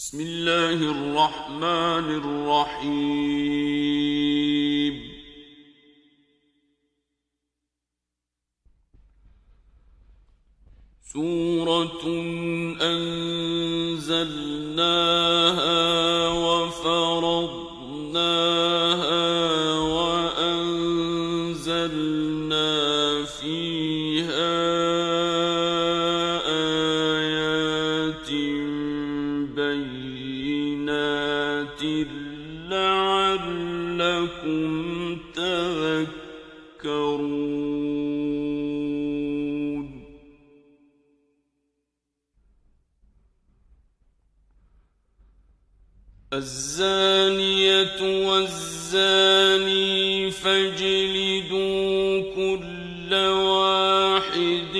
بسم الله الرحمن الرحيم. سورة أنزلناها وفرضناها وأنزلنا فيها آيات بينات لعلكم تذكرون. الزانية والزاني فاجلدوا كل واحد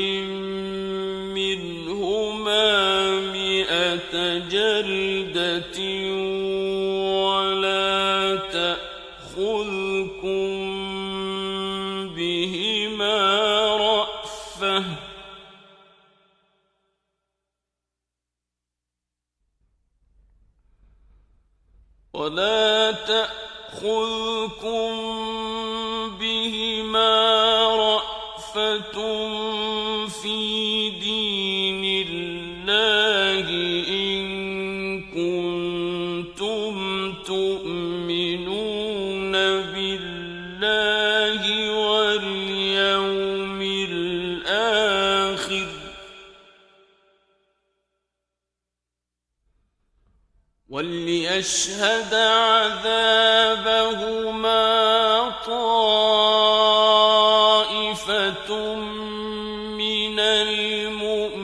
منهما 100 جلدة ولا تأخذكم بهما رأفة في دين الله إن كنتم تؤمنون بالله واليوم الآخر وليشهد عذابهما طائفة من المؤمنين.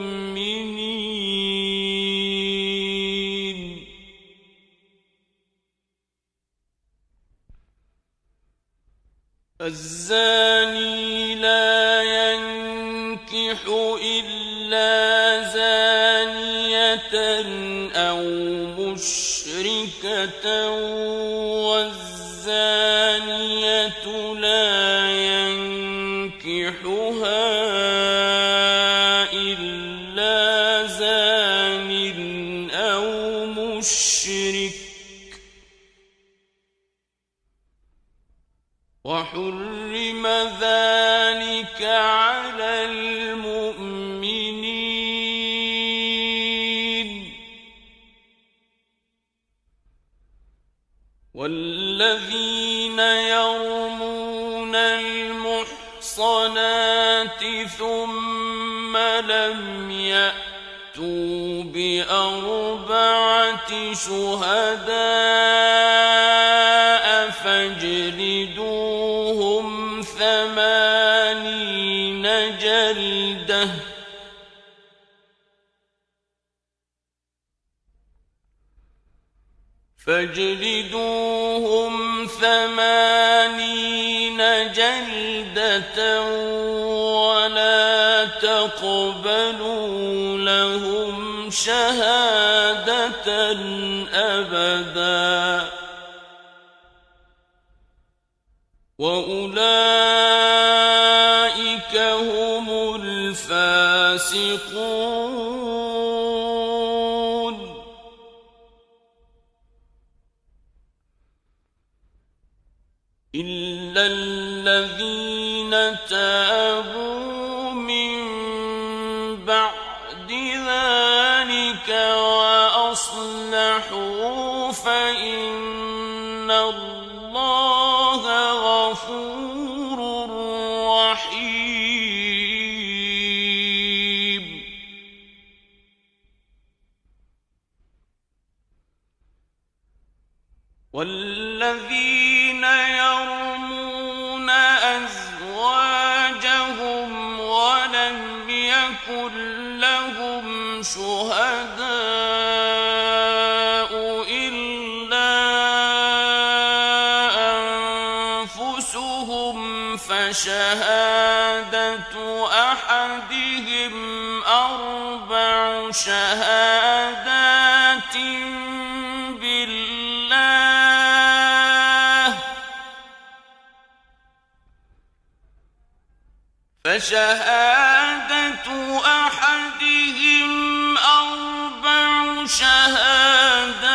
الزاني لا ينكح إلا زانية أو مشركة والزانية لا ينكحها إلا زان أو مشرك وحرم ذلك على المؤمنين. والذين يرمون المحصنات ثم لم يأتوا ب4 شهداء فاجلدوهم 80 جلدة ولا تقبلوا لهم شهادة أبدا وأولئك هم الفاسقون. إلا الذين تابوا من بعد ذلك وأصلحوا فإن الله غفور رحيم. والذين يرمون أزواجهم ولم يكن لهم شهداء إلا أنفسهم فشهادة أحدهم 4 شهادات فشهادة أحدهم 4 شهادات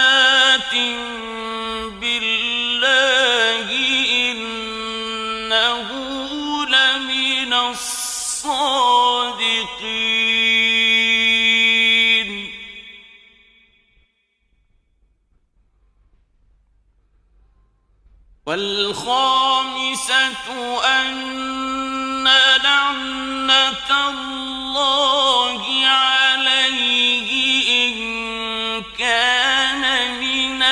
بالله إنه لمن الصادقين والخامسة أن لعنة الله عليه إن كان من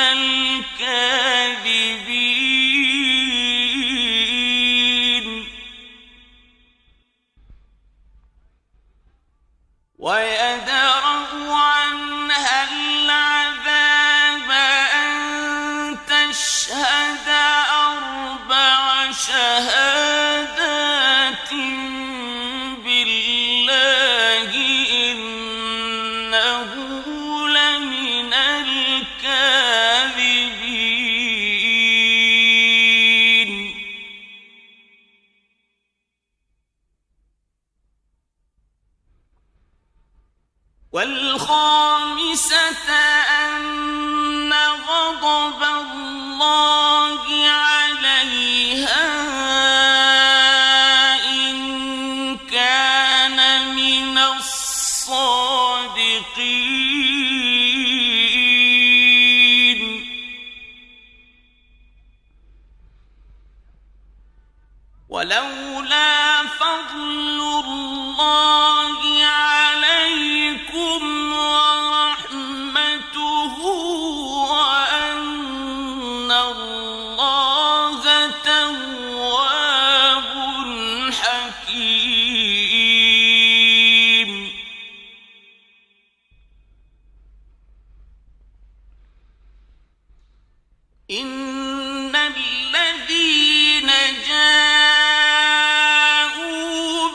الكاذبين ويدرأ عنها العذاب أن تشهد أربع شهادات بالله إنه لمن الكاذبين والخامسة أن غضب الله عليها إن كان من الصادقين ولولا فضل الله عليكم ورحمته وأن الله تواب حكيم إن الذين جاءوا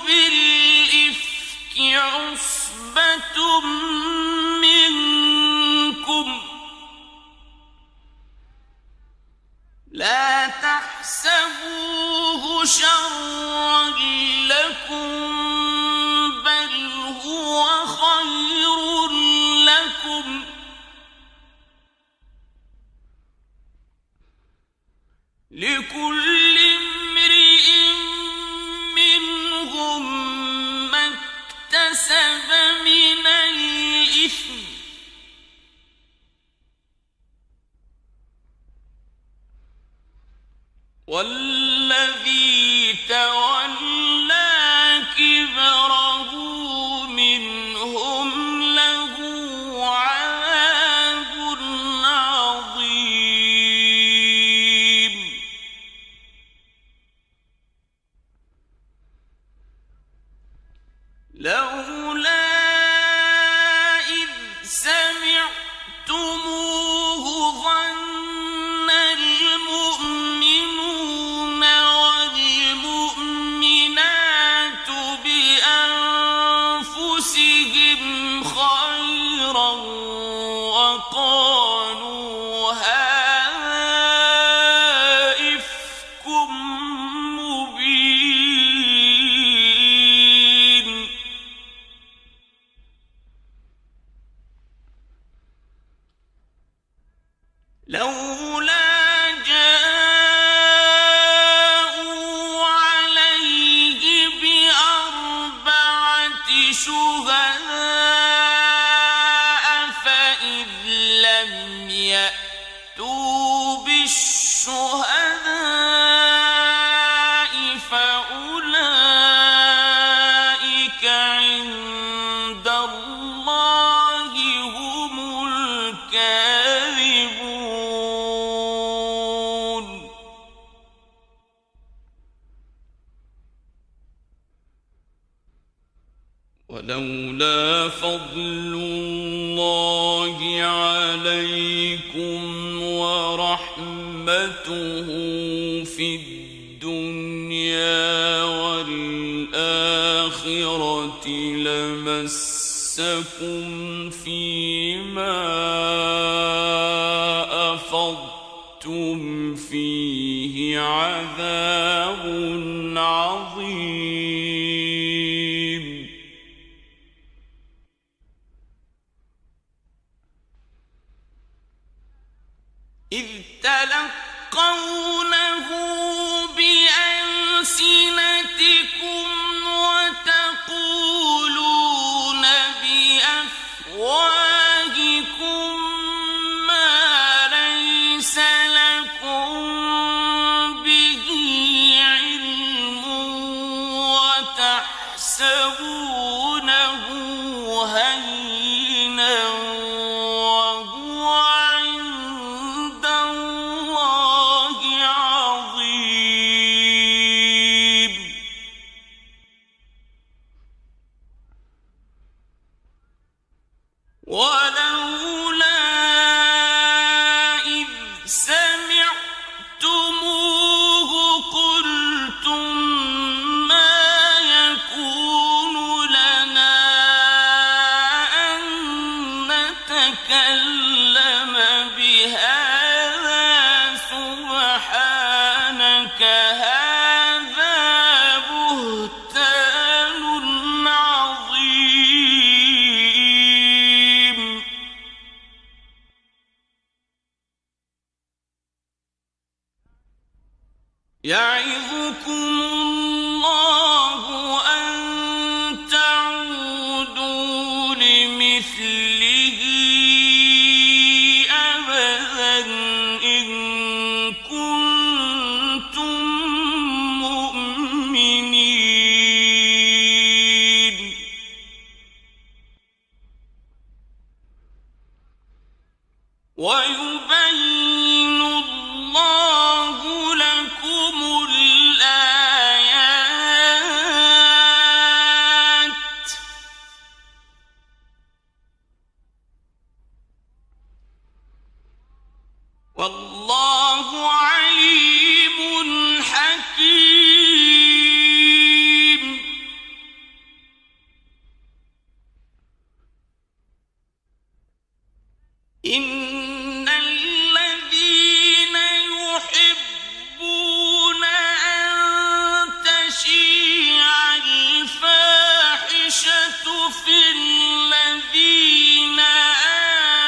بالإفك عصبة منكم لا تحسبوه شرا لكم بل هو خير لكم لكل امرئ منهم ما اكتسب من الإثم والذي تولى كبره منهم له عذاب عظيم لولا إذ سمعتموه ظن المؤمنون والمؤمنات بأنفسهم خيرا وقالوا هذا إفك مبين لولا جاءوا عليه بأربعة شهداء فإذ لم يأتوا بالشهداء فأولئك عند الله هم الكاذبون ولولا فضل الله عليكم ورحمته في الدنيا والآخرة لمسكم فيما أفضتم فيه عذاب عظيم إذ تلقونه بألسنتكم وتقولون بأفواهكم ما ليس لكم به علم وتحسبونه هينا وهو عند الله عظيم. ولولا إذ سمعتموه قلتم ما يكون لنا أن نتكلم بهذا سبحانك هذا بهتان عظيم. يعظكم الله أن تعودوا لمثله أبدا إن كنتم مؤمنين. ويبين الله لكم الآيات والله عليم حكيم. إن الذين يحبون أن تشيع الفاحشة في الذين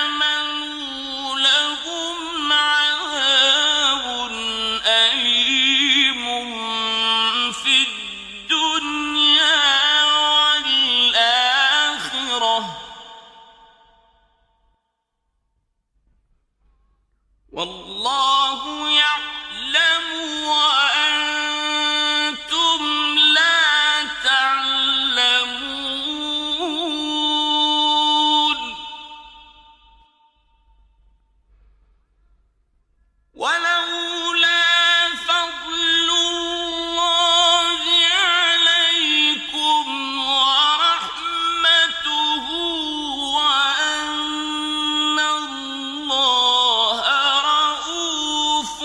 آمنوا لهم عذاب أليم في الدنيا والآخرة والله يعلم وأنتم لا تعلمون. ولولا فضل الله عليكم ورحمته وأن الله رؤوف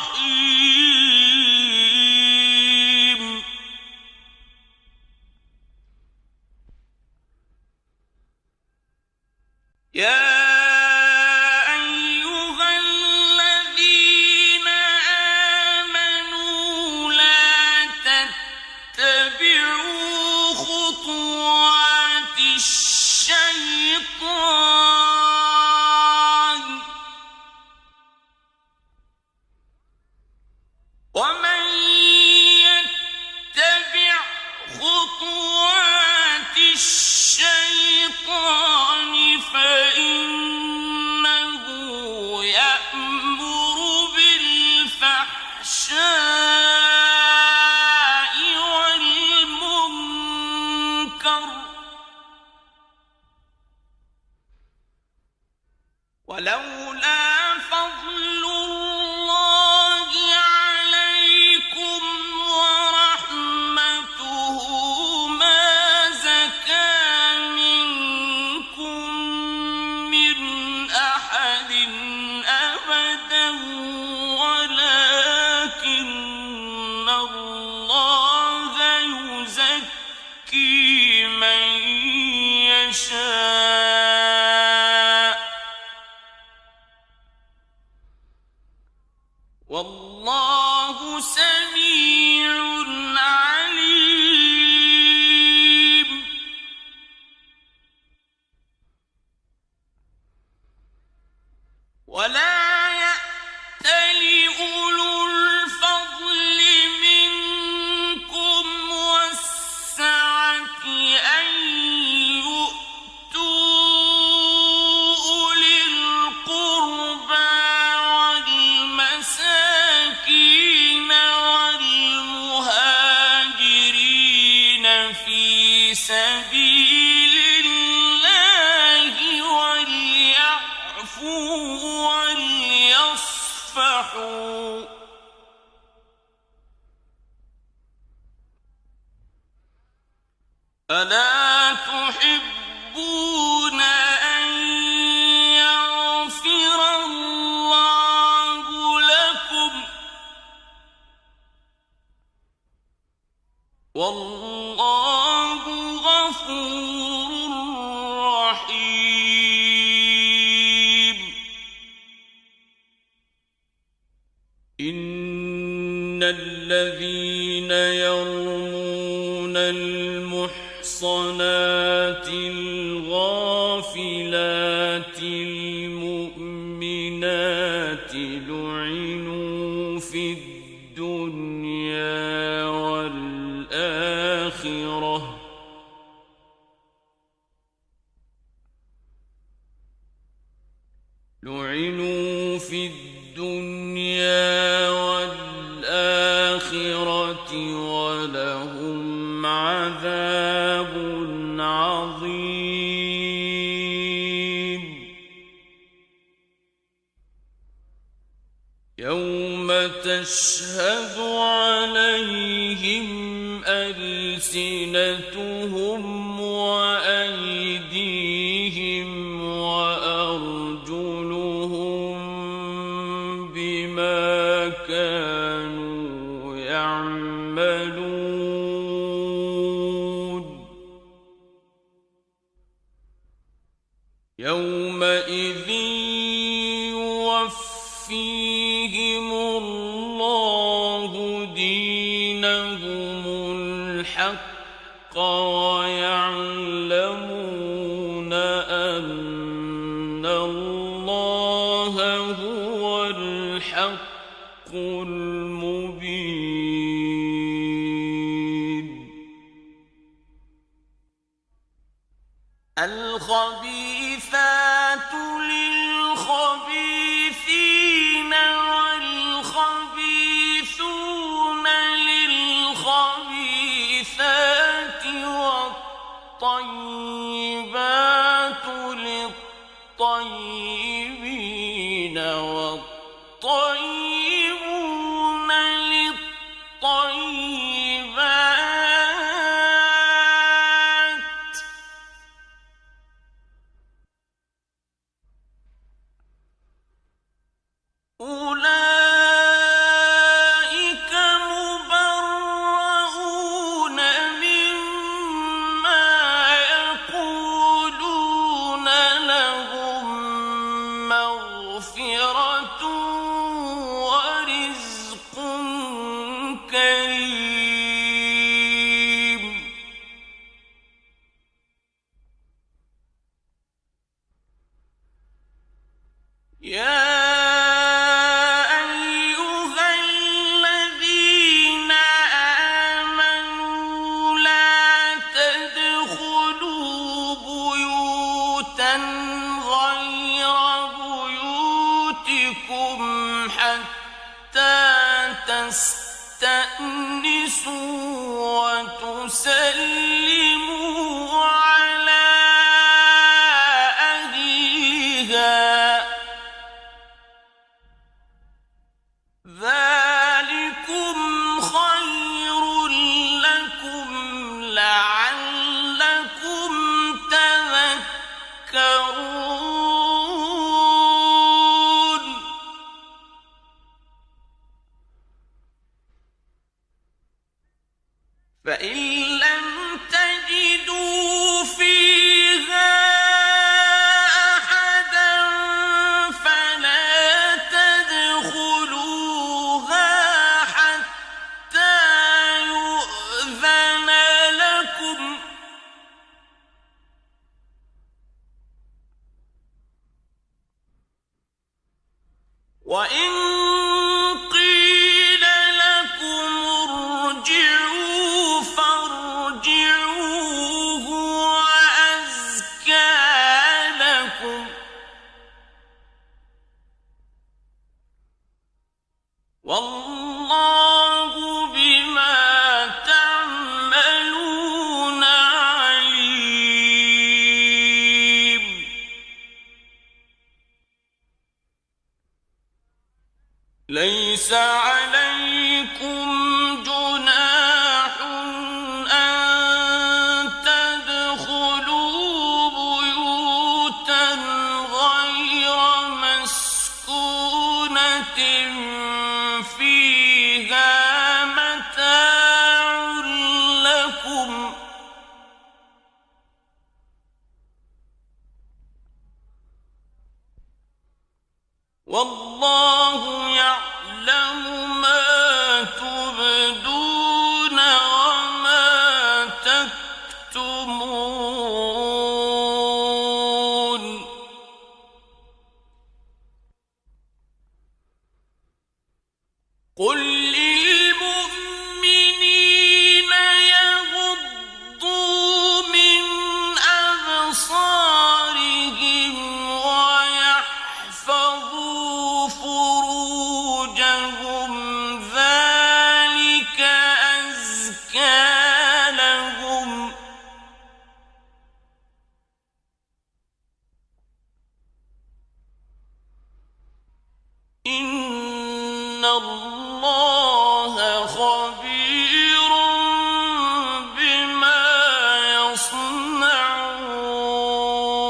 رحيم. يا أيها الذين آمنوا لا تتبعوا خطوات الشيطان ومن يتبع خطوات الشيطان فإنه يأمر بالفحشاء والمنكر ولولا فضل الله عليكم ورحمته ما زكى منكم من أحد أبدا ولكن الله يزكي من يشاء والله سميع عليم. ولا وليصفحوا ألا تحبون أن يغفر الله لكم والله غفور رحيم إن الذين يرمون المحصنات الغافلات المؤمنات لعنوا في الدنيا والآخرة ولهم عذاب عظيم يوم تشهد عليهم ألسنتهم وأيديهم وأرجلهم بما كانوا يعملون يومئذ يوفيهم الله دينهم الحق ويعلمون أن الله هو الحق المبين الخبيثات للخبيثين والخبيثون للخبيثات والطيبات للطيبين والطيبون للطيبات أولئك مبرؤون مما يقولون لهم مغفرة ورزق كريم يا أيها الذين آمنوا لا تدخلوا بيوتا غير بيوتكم حتى تستأنسوا وتسلموا على أهلها ذلكم خير لكم لعلكم تذكرون فإن لم تجدوا فيها أحدا فلا تدخلوها حتى يؤذن لكم وإن قيل لكم ارجعوا فارجعوا هو أزكى لكم والله بما تعملون عليم ليس عليكم جناح أن تدخلوا بيوتا غير مسكونة فيها متاع لكم والله يعلم ما تبدون وما تكتمون قل للمؤمنين يغضوا من أبصارهم ويحفظوا فروجهم ذلك أزكى لهم إن الله خبير بما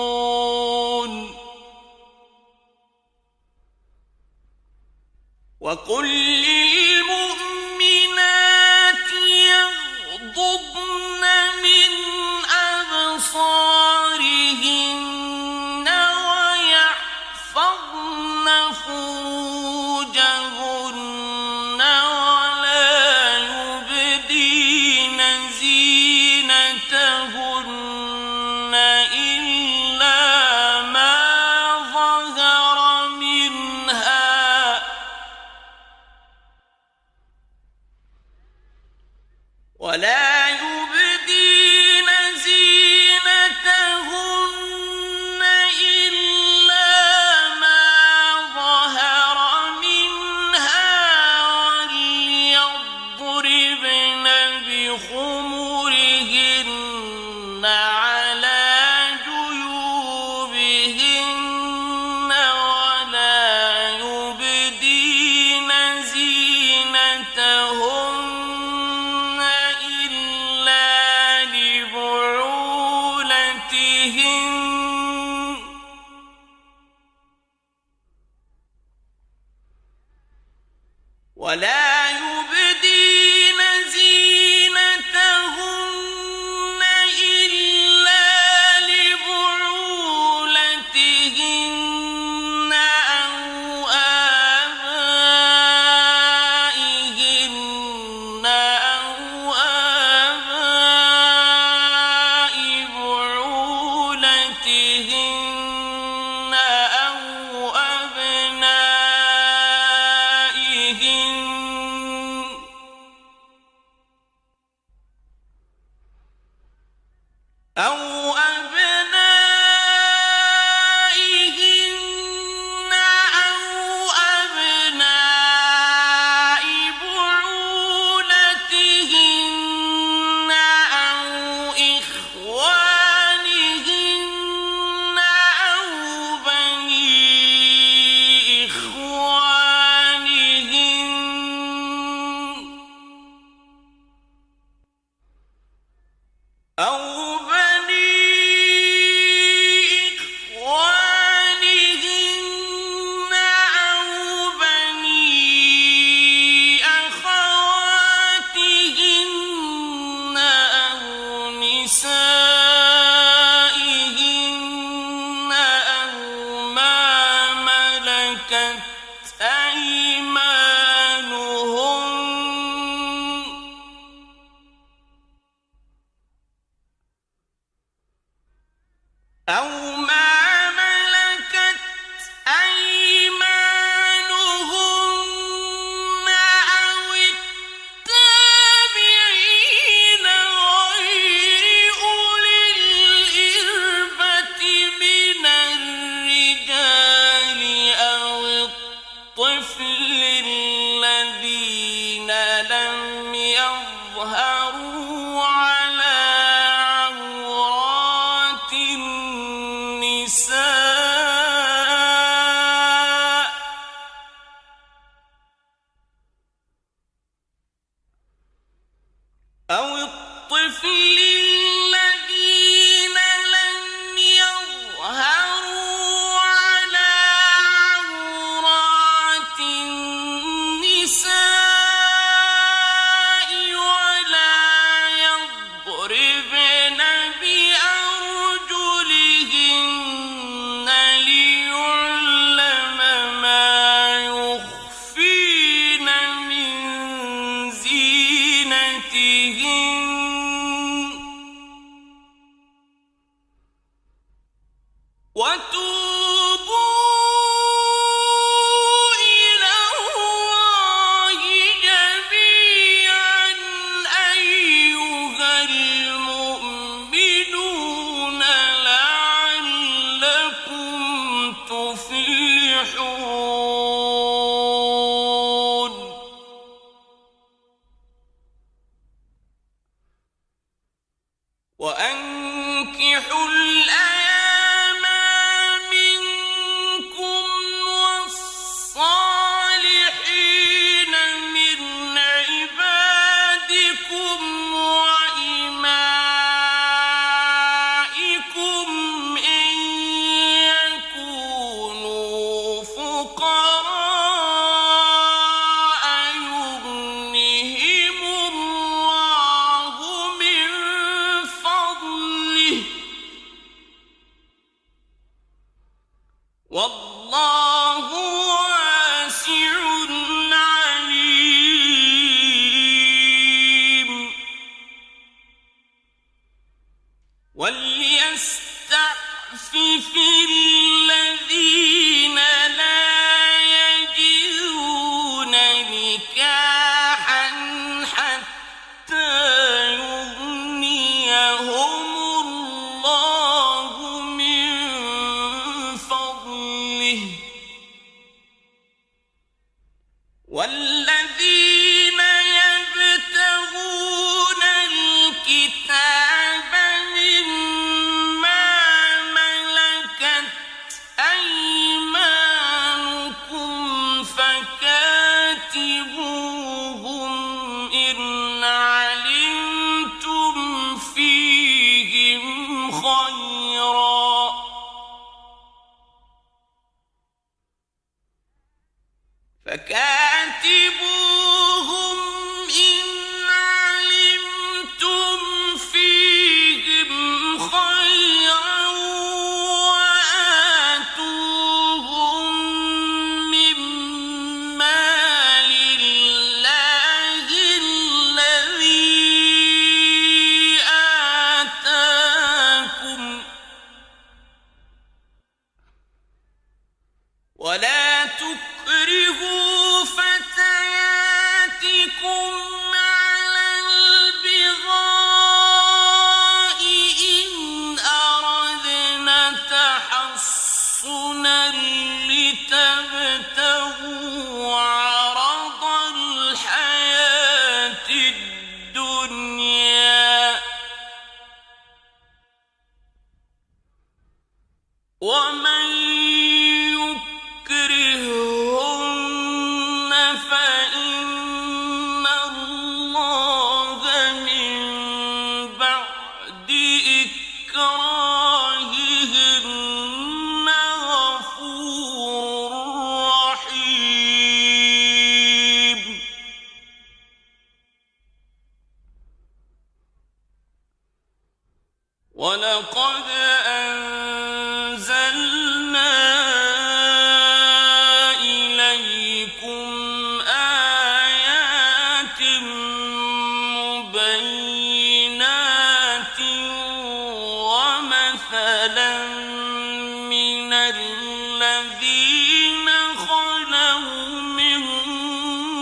يصنعون وقل للمؤمنات يغضضن من أبصارهن ويحفظن فروجهن ولا يبدين زينتهن إلا ما ظهر منها ولا يبدين زينتهن إلا ما ظهر منها وليضربن بخمرهن على جيوبهن ولا يبدين زينتهن إلا لبعولتهن ولا يبدين زينتهن إلا لبعولتهن أو آبائهن أو آباء بعولتهن أو أبنائهن أو أبنائهن أو أبناء بعولتهن أو إخوانهن أو بني إخوانهن أو بني إخوانهن أو بني أخواتهن أو نسائهن أو ما ملكت أيمانهن أو ما ملكت أيمانهن أو التابعين غير أولي الإربة من الرجال أو الطفل وأنكحوا الأيام منكم والصالحين من عبادكم وإمائكم إن يكونوا فقراء يغنهم الله من فضله والله واسع عليم وليستعفف الذين لا يجدون نكاحا حتى يغنيهم الله من فضله والذين يبتغون الكتاب مما ملكت أيمانكم فكاتبوهم إن علمتم فيهم خيرا فكاتبوهم إن علمتم فيهم خيرا وآتوهم من مال الله الذي آتاكم ولا تكرهوا فتياتكم على البغاء إن أردنا تحصنا لتبتغوا عرض الحياة الدنيا ومن يكرهن فإن الله من بعد إكراههن غفور رحيم ولقد أنزلنا إليكم آيات مبينات ومثلا من الذين خلوا من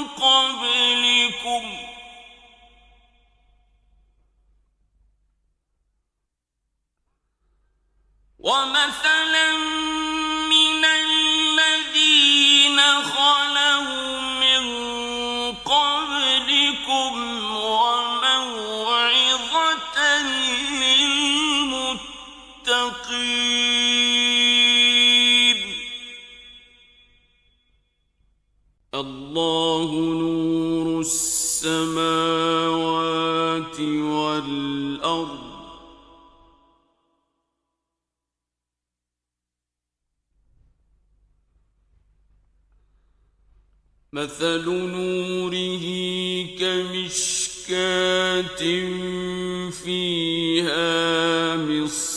قبلكم ومثلا من الذين خلوا من قبلكم وموعظة للمتقين الله نور السماوات والأرض مثل نوره كمشكاة فيها مصباح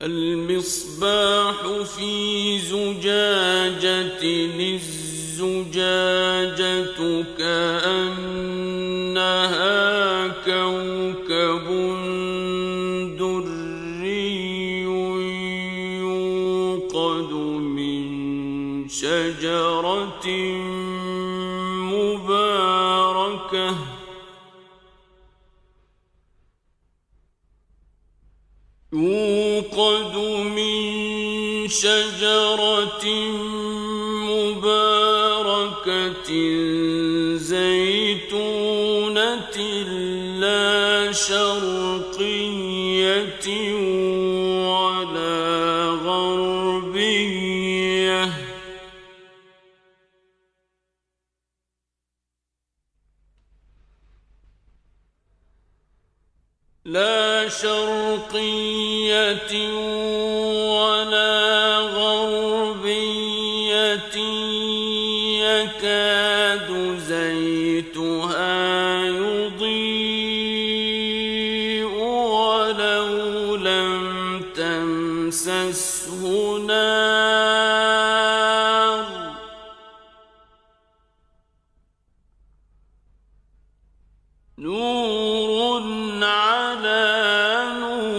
المصباح في زجاجة الزجاجة كأنها كوكب دري يوقد من شجرة مباركة يوقد من شجرة مباركة زيتونة لا شرقية ولا غربية ولا غربية يكاد زيتها يضيء ولو لم تمسسه نار نور على نور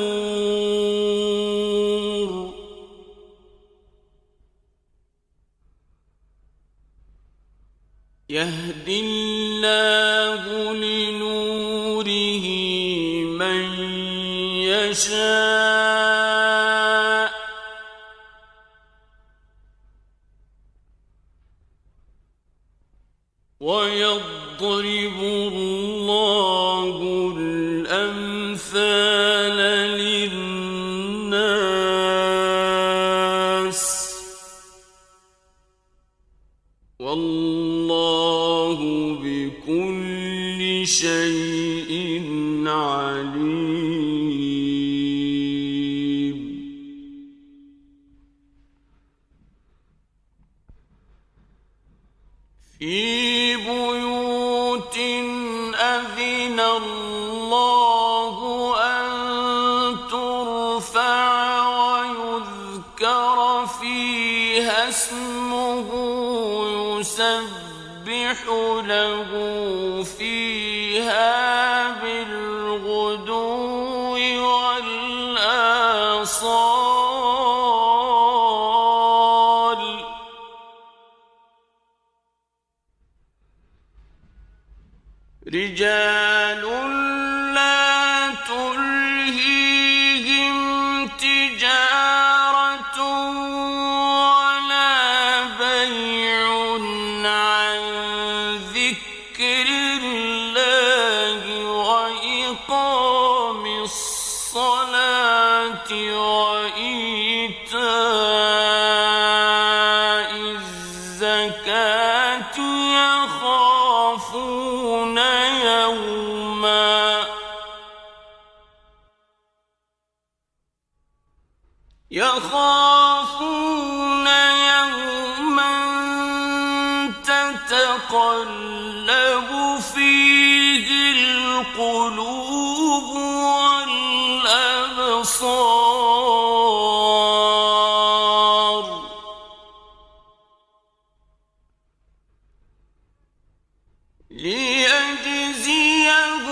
يهدي الله لنوره من يشاء ويضرب الله الأمثال للناس والله بكل شيء عليم. في بيوت أذن الله أن ترفع ويذكر فيها اسمه يسبح له فيها بالغدو والآصال رجال لا تلهيهم تجارة ولا بيع عن ذكر الله وإقام الصلاة وإيتاء الزكاة يخافون يوما تتقلب فيه القلوب والأبصار ليجزيهم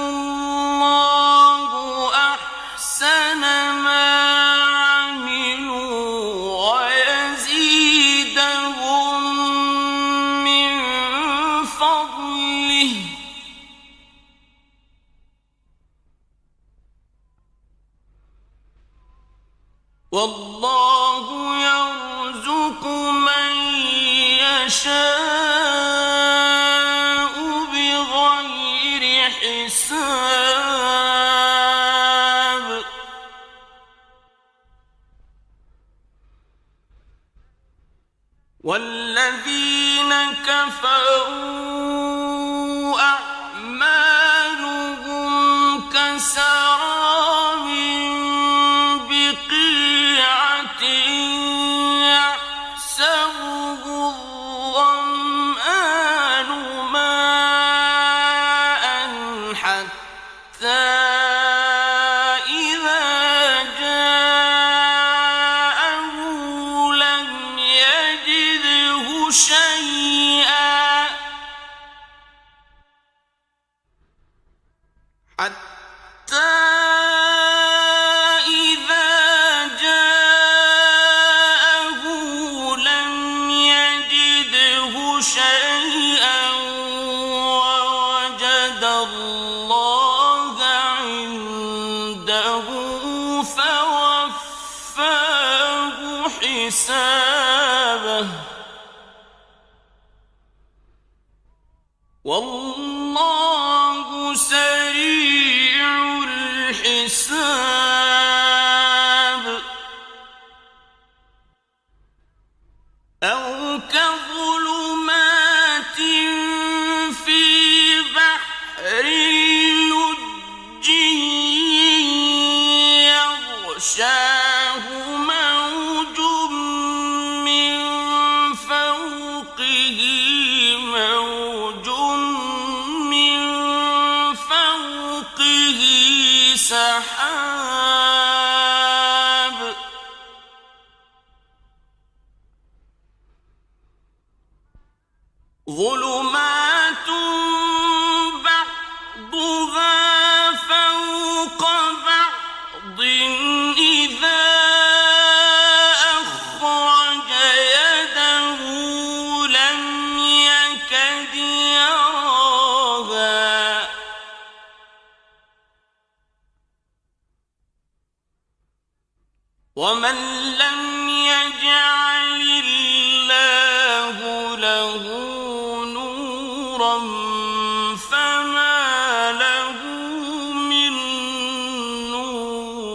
الله أحسن ما والله يرزق من يشاء بغير حساب والذين كفروا أعمالهم كسراب يحسبه الظمآن ماء حتى إذا جاءه لم يجده شيئا حتى شيئا والله سريع الحساب أو كظلمات في بحر لج يغشاه موج من فوقه موج من فوقه سحاب ظلمات بعضها فوق بعض إذا أخرج يده لم يكد يراها ومن لم يجعل الله له نورا فما له من نور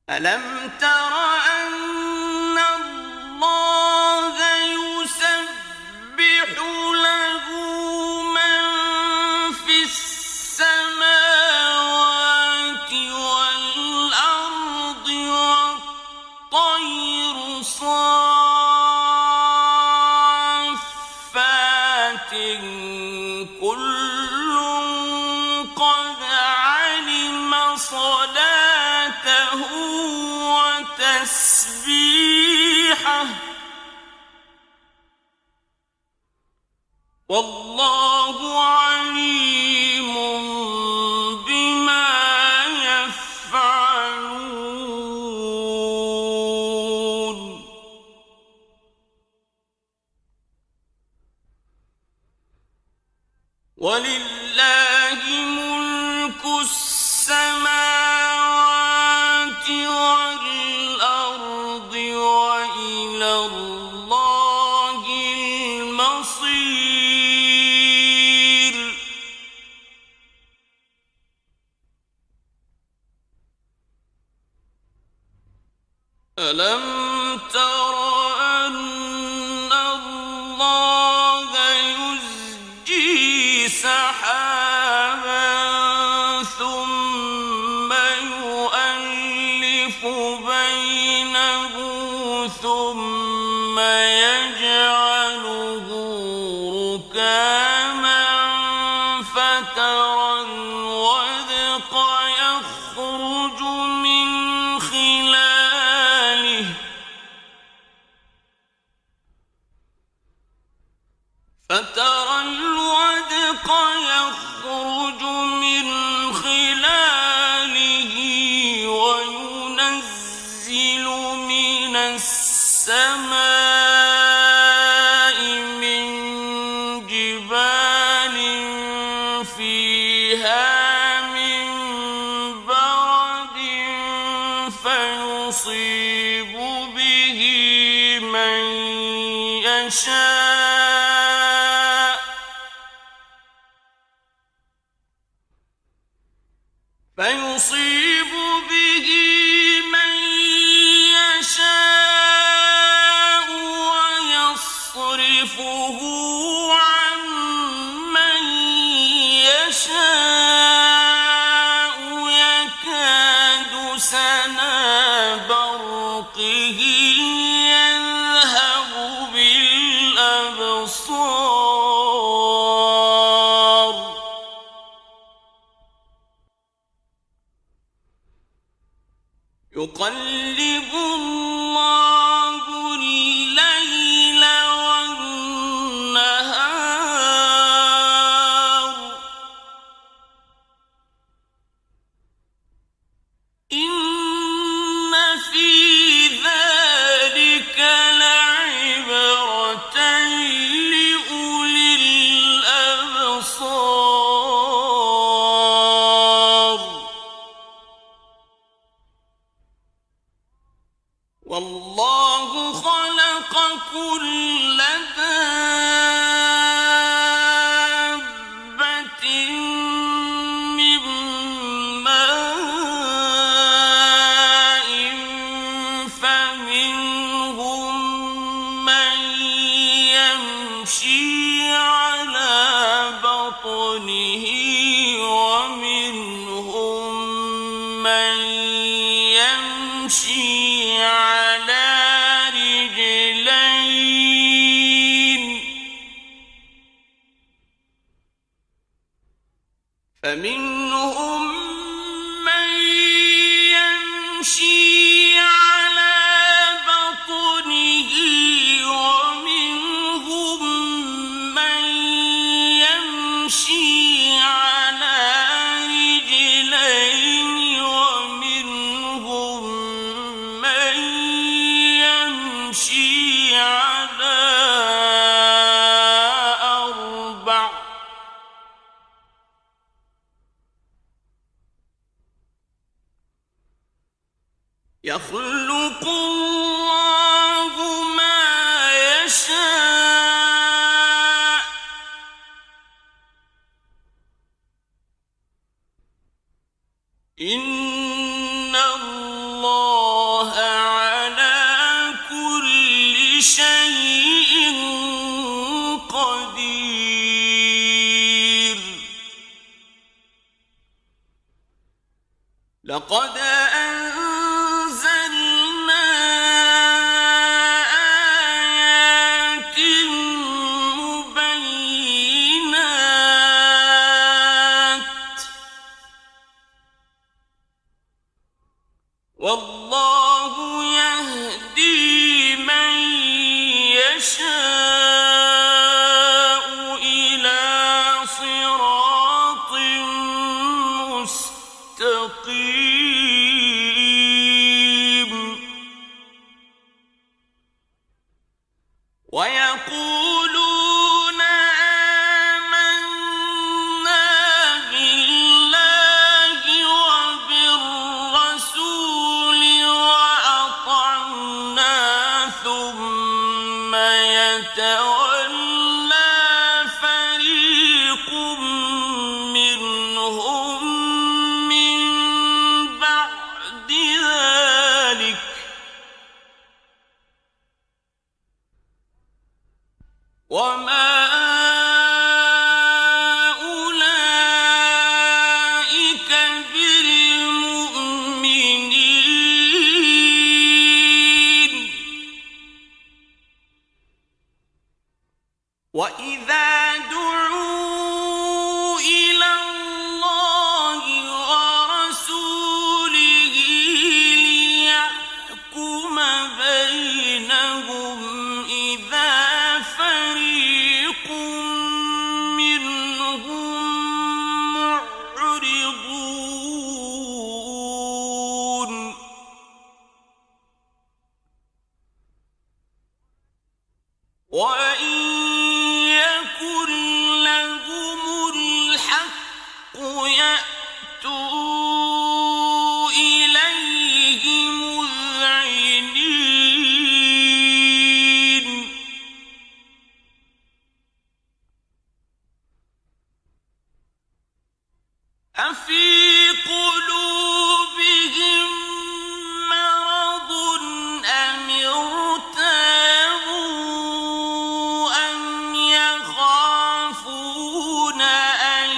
ألم تر أن الله يسبح له من في السماوات والأرض والطير صافات كل قد علم صلاته وتسبيحه والله عليم بما يفعلون ولله ملك السماوات والأرض وإلى الله المصير ألم تر أن الله يزجي سحابا ثم يؤلف بينه ثم يجعله ركاما فترى الودق يخرج من خلاله وينزل من السماء من جبال فيها من برد فيصيب به من يشاء ويصرفه عن من يشاء يكاد سنا برقه يذهب بالأبصار يقلب الله الليل والنهار إن في ذلك لعبرة لأولي الأبصار والله خلق كل دابة من ماء فمنهم من يمشي على بطنه ومنهم من يمشي على رجلين فمنهم من يمشي على بطنه ومنهم من يمشي على رجلين ومنهم من يمشي على أربع يخلق الله ما يشاء إن الله على كل شيء قدير لقد أنزلنا آيات مبينات والله يهدي من يشاء إلى صراط مستقيم ويقولون آمنا بالله وبالرسول وأطعنا ثم يتولى فريق منهم من بعد ذلك وما أولئك بالمؤمنين وإذا دعوا إلى الله ورسوله ليحكم بينهم إذا فريق منهم معرضون وإن يكن لهم الحق يأتوا إليه مذعنين أفي قلوبهم مرض أم ارتابوا أم يخافون أن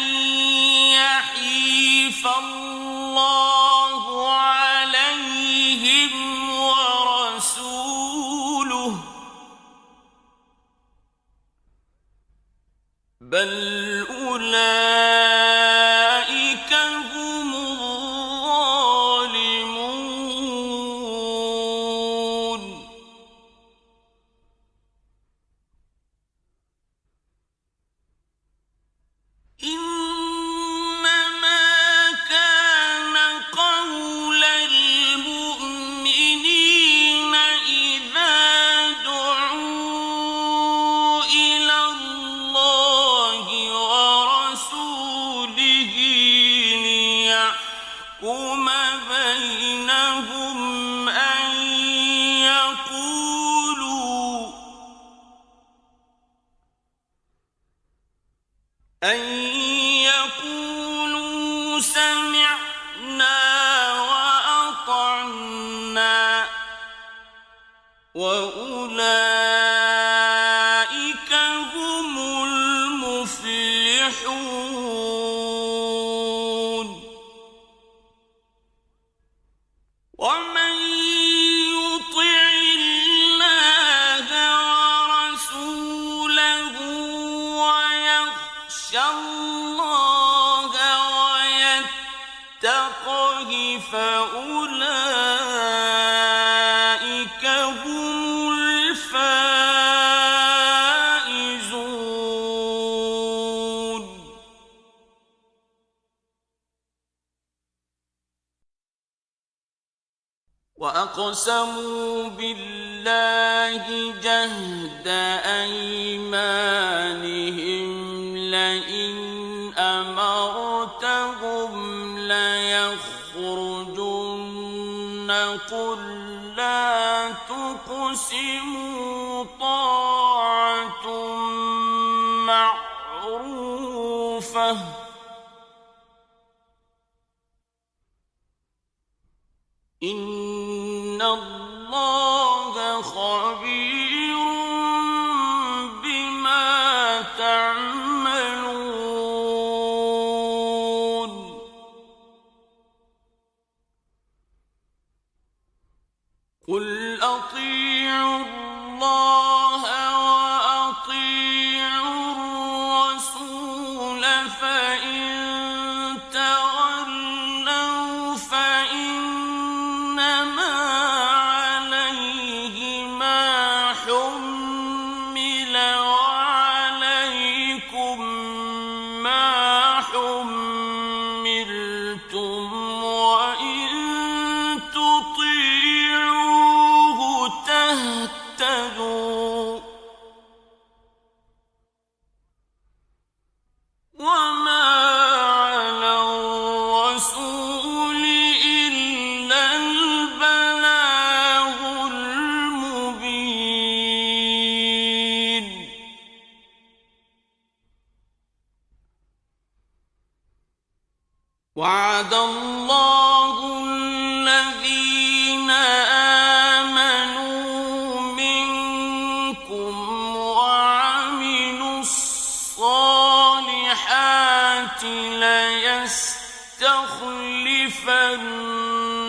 يحيف الله عليهم ورسوله بل أولئك هم الظالمون إنما كان قول المؤمنين إذا دعوا إلى الله ورسوله أن يقولوا سمعنا وأطعنا وأولئك هم المفلحون ومن يطع الله ورسوله ويخشى الله ويتقه فأولئك هم الفائزون وأقسموا بالله جهد أيمانهم لئن أمرتهم ليخرجن قل لا تقسموا طاعة معروفة إن الله خبير بما تعملون قل أطيعوا الله وأطيعوا الرسول فإن تولوا فإنما عليه ما حمل وعليكم ما حملتم وإن تطيعوه تهتدوا وما على الرسول إلا البلاغ المبين وعد الله الذين آمنوا منكم وعملوا الصالحات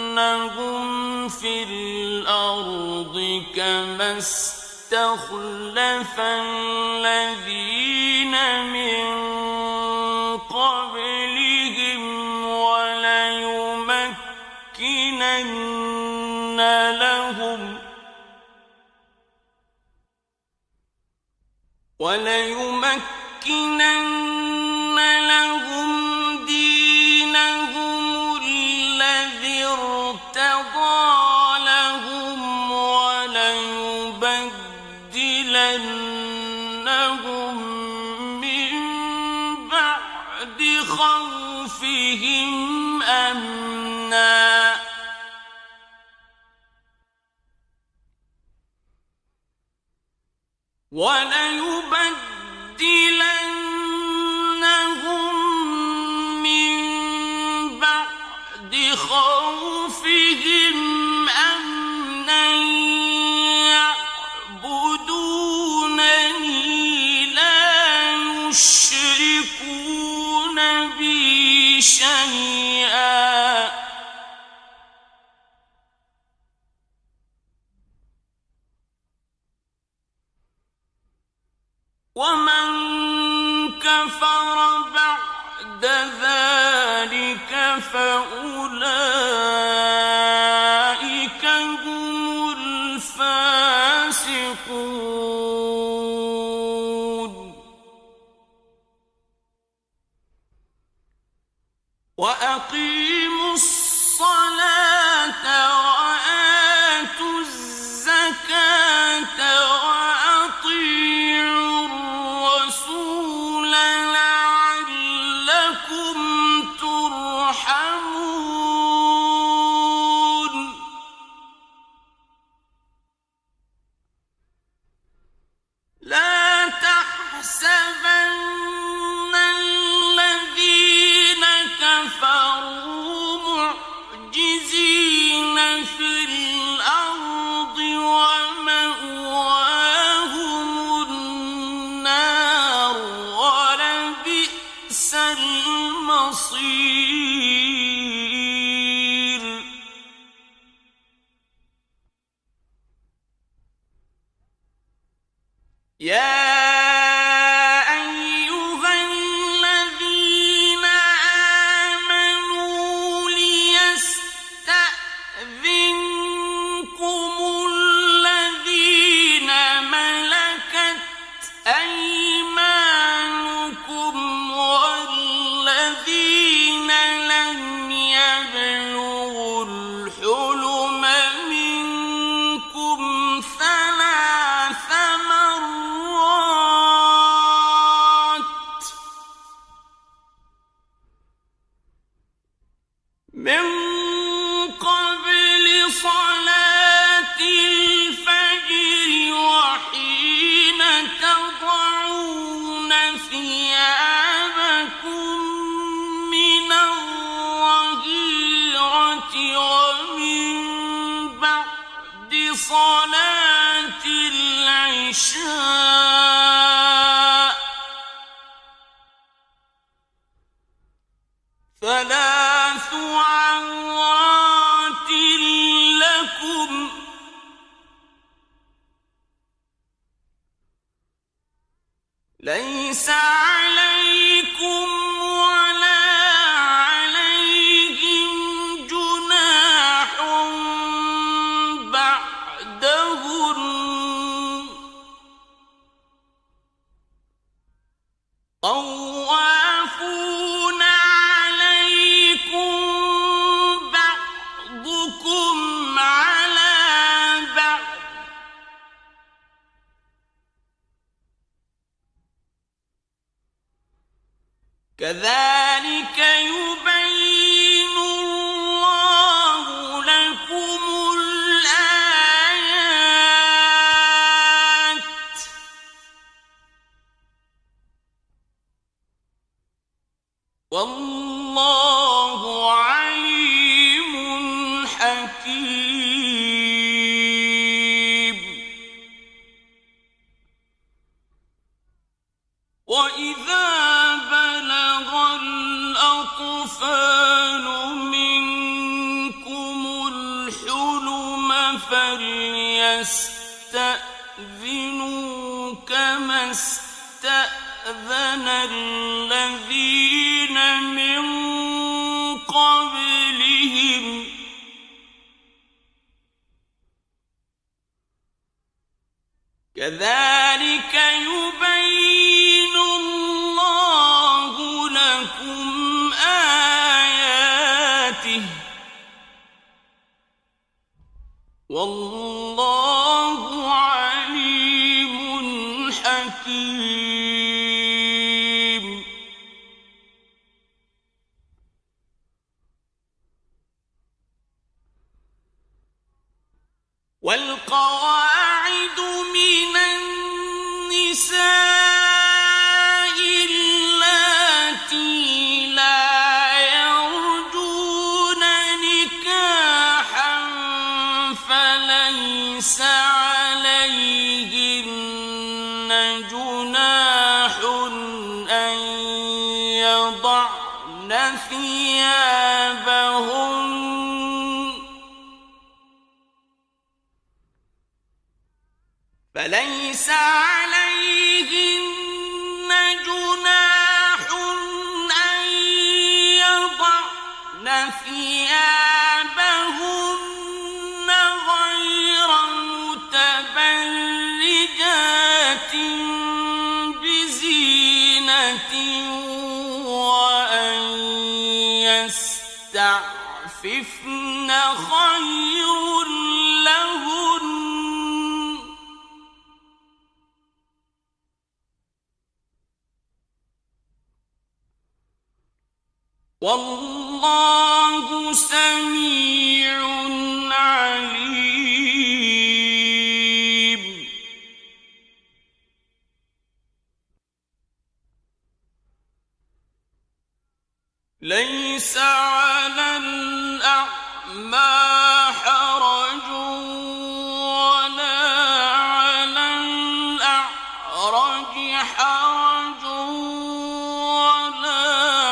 ليستخلفنهم في الأرض كما استخلف الذين من قبلهم وليمكنن لهم دينهم الذي ارتضى لهم وليبدلنهم من بعد خوفهم أمنا وليبدلنهم من بعد خوفهم أمنا يعبدونني لا يشركون بي شيئا ومن كفر بعد ذلك فأولئك هم الفاسقون وأقيموا الصلاة وآتوا الزكاة وأطيعوا الرسول لعلكم ترحمون يا أيها الذين آمنوا ليستأذنكم الذين ملكت أيمانكم والذين لم يبلغوا الحلم منكم ثلاث مرات من قبل صلاة الفجر وحين تضعون ثيابكم من الظهيرة ومن بعد صلاة العشاء ثلاث عورات لكم ليس عليكم ولا عليهم جناح بعدهن طوافون عليكم بعضكم على بعض كذلك يبين الله لكم الآيات والله عليم حكيم وإذا بلغ الأطفال منكم الحلم فليستأذنوا كما استأذن الذين من قبلهم كذلك يبين الله لكم آياته والله عليم حكيم والقواعد من النساء اللاتي لا يرجون نكاحا فليس عليهن جناح أن يضعن ثيابهن فليس عليهن جناح أن يضعن ثيابهن غير متبرجات بزينة وأن يستعففن خير لهن والله سميع عليم ليس على الأعمى حرج ولا على الأعرج حرج ولا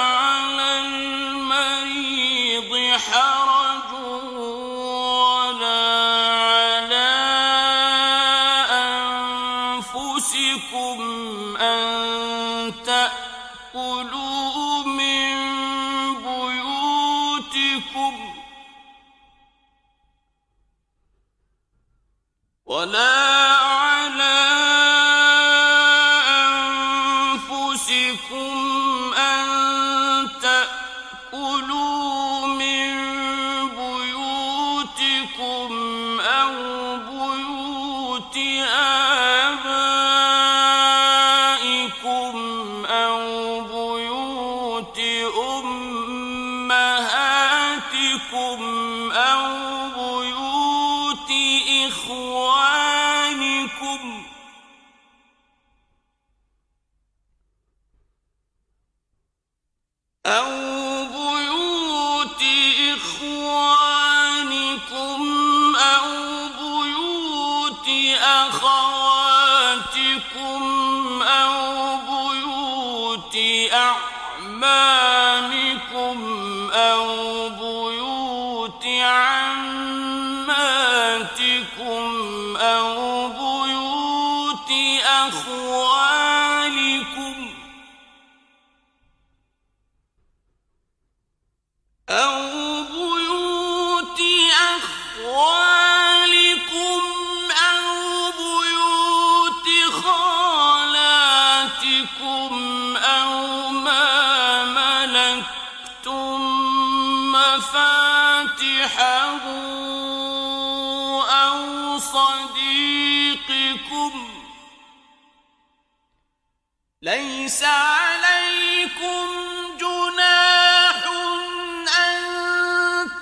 على المريض حرج ولا على أنفسكم ولا على أنفسكم أن تأكلوا من بيوتكم أو بيوت آبائكم أو بيوت أمهاتكم أو بيوت إخوانكم أو بيوت إخوانكم أو بيوت أخواتكم أو بيوت أعمامكم أو بيوت عماتكم أو بيوت أخوالكم أو بيوت أخوالكم أو بيوت خالاتكم أو ما ملكتم مفاتحه أو صديقكم ليس عليكم جناح أن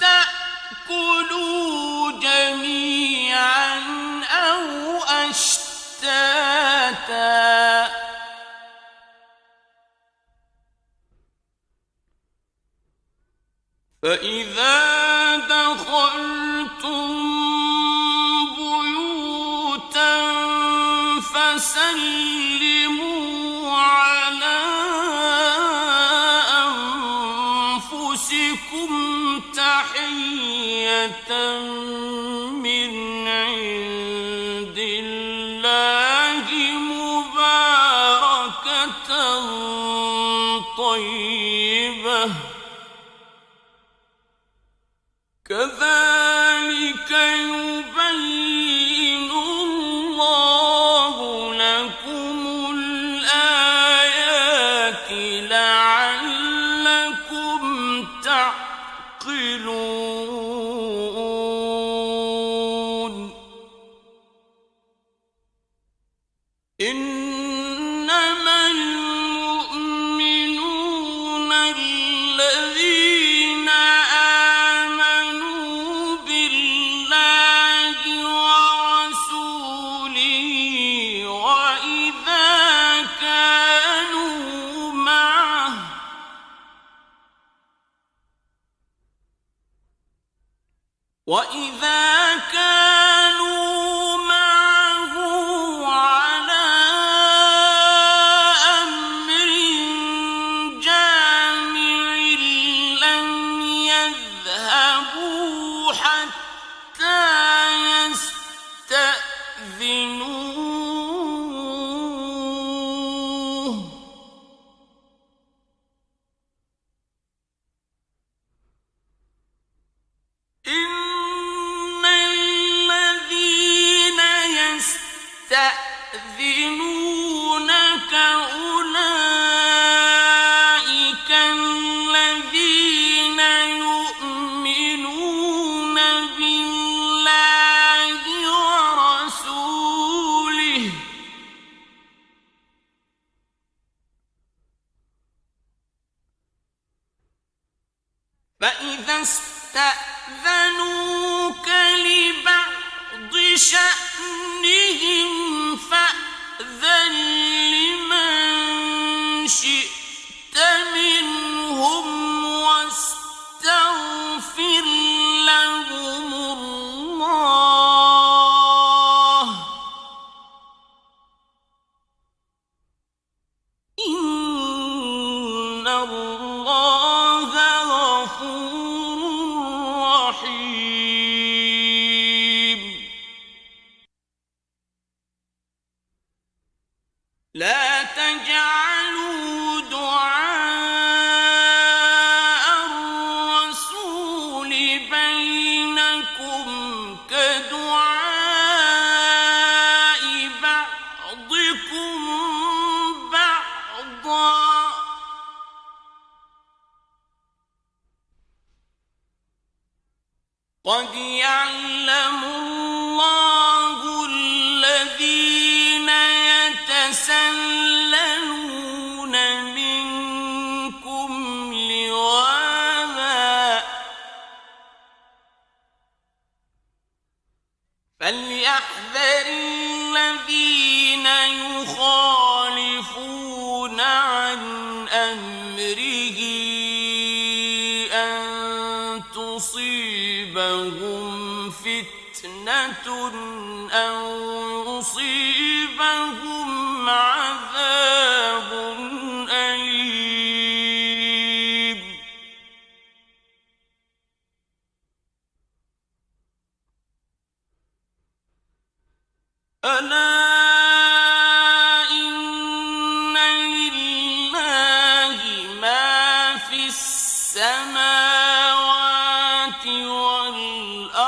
تأكلوا جميعا أو أشتاتا فإذا دخلتم بيوتا فسلموا على أنفسكم تحية من عند الله مباركة طيبة كذلك يبين الله لكم الآيات لعلكم تعقلون إنما المؤمنون الذين آمنوا بالله ورسوله وإذا كانوا معه على أمر جامع لم يذهبوا حتى يستأذنوه إن الذين يستأذنونك أولئك الذين يؤمنون بالله ورسوله فإذا استأذنوك لبعض شأنهم فأذن لمن شئت منهم واستغفر لهم الله إن الله غفور رحيم الذين يخالفون عن أمره أن تصيبهم فتنة أو يصيبهم عذاب أليم. ألا إن لله ما في السماوات والأرض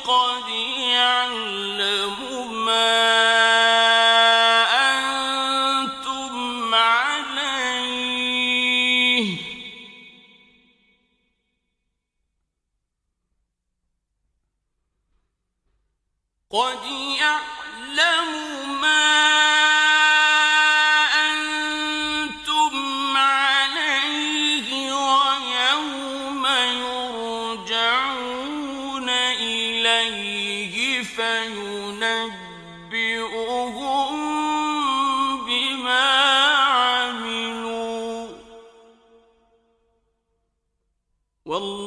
قد يعلم ما أنتم عليه قد يعلم ما أنتم عليه ويوم يرجعون إليه فينبئهم بما عملوا والله